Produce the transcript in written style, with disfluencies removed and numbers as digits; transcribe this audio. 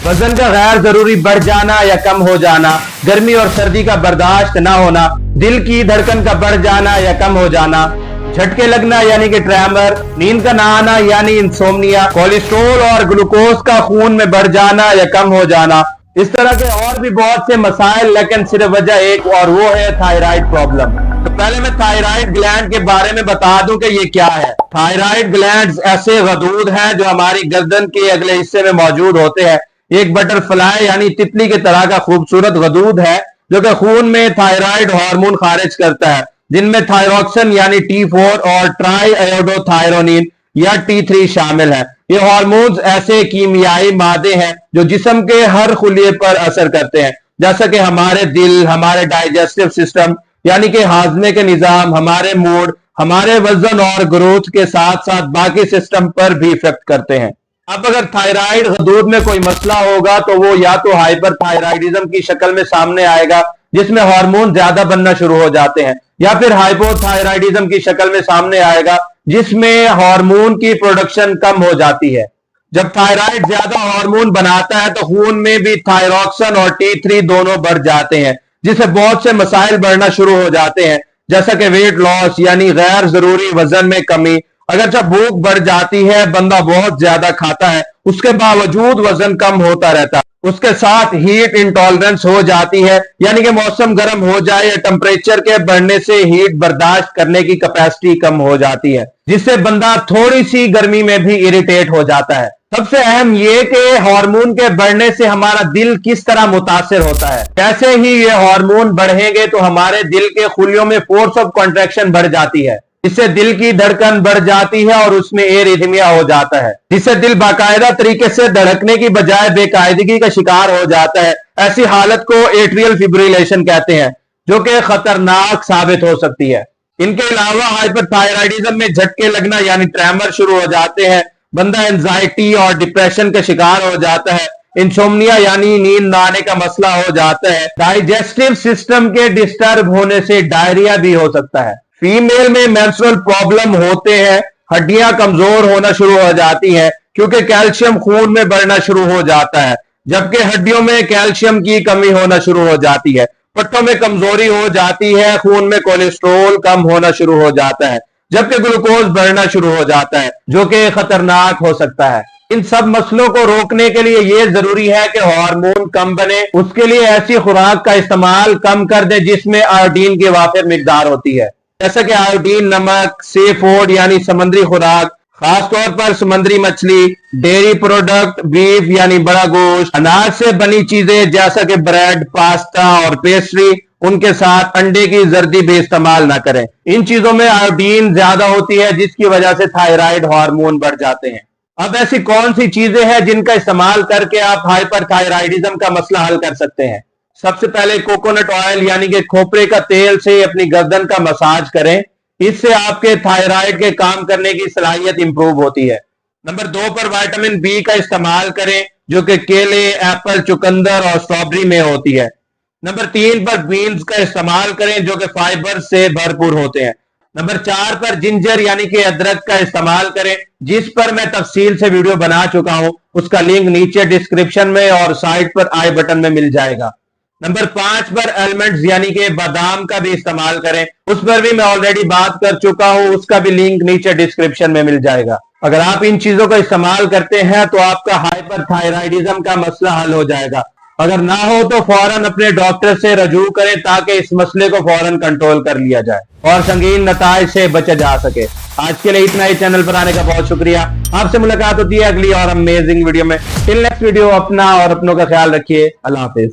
वजन का गैर जरूरी बढ़ जाना या कम हो जाना, गर्मी और सर्दी का बर्दाश्त ना होना, दिल की धड़कन का बढ़ जाना या कम हो जाना, झटके लगना यानी कि ट्रेमर, नींद का ना आना यानी इंसोम्निया, कोलेस्ट्रॉल और ग्लूकोज का खून में बढ़ जाना या कम हो जाना, इस तरह के और भी बहुत से मसाइल, लेकिन सिर्फ वजह एक और वो है थायराइड प्रॉब्लम। तो पहले मैं थायराइड ग्लैंड के बारे में बता दूं कि ये क्या है। थायराइड ग्लैंड ऐसे गदूद हैं जो हमारी गर्दन के अगले हिस्से में मौजूद होते हैं। एक बटरफ्लाई यानी तितली की तरह का खूबसूरत गदूद है जो कि खून में थायराइड हार्मोन खारिज करता है, जिनमें थायरोक्सिन यानी T4 और ट्राई आयोडोथायरोनिन या T3 शामिल है। ये हार्मोन्स ऐसे कीमियाई मादे हैं जो जिस्म के हर खुलिये पर असर करते हैं, जैसा कि हमारे दिल, हमारे डाइजेस्टिव सिस्टम यानी कि हाजमे के निजाम, हमारे मूड, हमारे वजन और ग्रोथ के साथ साथ बाकी सिस्टम पर भी इफेक्ट करते हैं। अब अगर थायराइड गदूद में कोई मसला होगा तो वो या तो हाइपरथायराइडिज्म की शक्ल में सामने आएगा जिसमें हार्मोन ज्यादा बनना शुरू हो जाते हैं, या फिर हाइपोथायराइडिज्म की शक्ल में सामने आएगा जिसमें हार्मोन की प्रोडक्शन कम हो जाती है। जब थायराइड ज्यादा हार्मोन बनाता है तो खून में भी थायरोक्सिन और T3 दोनों बढ़ जाते हैं, जिससे बहुत से मसाइल बढ़ना शुरू हो जाते हैं, जैसा कि वेट लॉस यानी गैर जरूरी वजन में कमी। अगर जब भूख बढ़ जाती है, बंदा बहुत ज्यादा खाता है, उसके बावजूद वजन कम होता रहता है। उसके साथ हीट इंटॉलरेंस हो जाती है, यानी कि मौसम गर्म हो जाए या टेम्परेचर के बढ़ने से हीट बर्दाश्त करने की कैपेसिटी कम हो जाती है, जिससे बंदा थोड़ी सी गर्मी में भी इरिटेट हो जाता है। सबसे अहम ये कि हार्मोन के बढ़ने से हमारा दिल किस तरह मुतासिर होता है। जैसे ही ये हार्मोन बढ़ेंगे तो हमारे दिल के खुलियों में फोर्स ऑफ कॉन्ट्रैक्शन बढ़ जाती है, इससे दिल की धड़कन बढ़ जाती है और उसमें एरिथमिया हो जाता है, जिससे दिल बाकायदा तरीके से धड़कने की बजाय बेकायदगी का शिकार हो जाता है। ऐसी हालत को एट्रियल फिब्रिलेशन कहते हैं, जो कि खतरनाक साबित हो सकती है। इनके अलावा हाइपरथायराइडिज्म में झटके लगना यानी ट्रेमर शुरू हो जाते हैं, बंदा एंजाइटी और डिप्रेशन का शिकार हो जाता है, इंसोम्निया यानी नींद ना आने का मसला हो जाता है, डाइजेस्टिव सिस्टम के डिस्टर्ब होने से डायरिया भी हो सकता है। फीमेल में मेंस्ट्रुअल प्रॉब्लम होते हैं, हड्डियां कमजोर होना शुरू हो जाती हैं क्योंकि कैल्शियम खून में बढ़ना शुरू हो जाता है, जबकि हड्डियों में कैल्शियम की कमी होना शुरू हो जाती है, पट्टों में कमजोरी हो जाती है, खून में कोलेस्ट्रॉल कम होना शुरू हो जाता है, जबकि ग्लूकोज बढ़ना शुरू हो जाता है, जो कि खतरनाक हो सकता है। इन सब मसलों को रोकने के लिए ये जरूरी है कि हार्मोन कम बने। उसके लिए ऐसी खुराक का इस्तेमाल कम कर दे जिसमें आयोडीन की वाफिर मिकदार होती है, जैसा कि आयोडीन नमक, सी फूड यानी समुद्री खुराक, खासतौर पर समुद्री मछली, डेयरी प्रोडक्ट, बीफ यानी बड़ा गोश्त, अनाज से बनी चीजें जैसा कि ब्रेड, पास्ता और पेस्ट्री, उनके साथ अंडे की जर्दी भी इस्तेमाल ना करें। इन चीजों में आयोडीन ज्यादा होती है जिसकी वजह से थायराइड हार्मोन बढ़ जाते हैं। अब ऐसी कौन सी चीजें हैं जिनका इस्तेमाल करके आप हाइपरथायराइडिज्म का मसला हल कर सकते हैं? सबसे पहले कोकोनट ऑयल यानी कि खोपरे का तेल से अपनी गर्दन का मसाज करें, इससे आपके थायराइड के काम करने की सलाहियत इंप्रूव होती है। नंबर 2 पर विटामिन बी का इस्तेमाल करें, जो कि केले, एप्पल, चुकंदर और स्ट्रॉबेरी में होती है। नंबर 3 पर बीन्स का इस्तेमाल करें, जो कि फाइबर से भरपूर होते हैं। नंबर 4 पर जिंजर यानी कि अदरक का इस्तेमाल करें, जिस पर मैं तफसील से वीडियो बना चुका हूं, उसका लिंक नीचे डिस्क्रिप्शन में और साइड पर आई बटन में मिल जाएगा। नंबर 5 पर एलमंड्स यानी कि बादाम का भी इस्तेमाल करें, उस पर भी मैं ऑलरेडी बात कर चुका हूं, उसका भी लिंक नीचे डिस्क्रिप्शन में मिल जाएगा। अगर आप इन चीजों का इस्तेमाल करते हैं तो आपका हाइपरथायराइडिज्म का मसला हल हो जाएगा। अगर ना हो तो फौरन अपने डॉक्टर से रजू करें ताकि इस मसले को फौरन कंट्रोल कर लिया जाए और संगीन नताइज से बचा जा सके। आज के लिए इतना ही। चैनल पर आने का बहुत शुक्रिया। आपसे मुलाकात होती है अगली और अमेजिंग वीडियो में। टिल नेक्स्ट वीडियो, अपना और अपनों का ख्याल रखिए। अल्लाह हाफिज।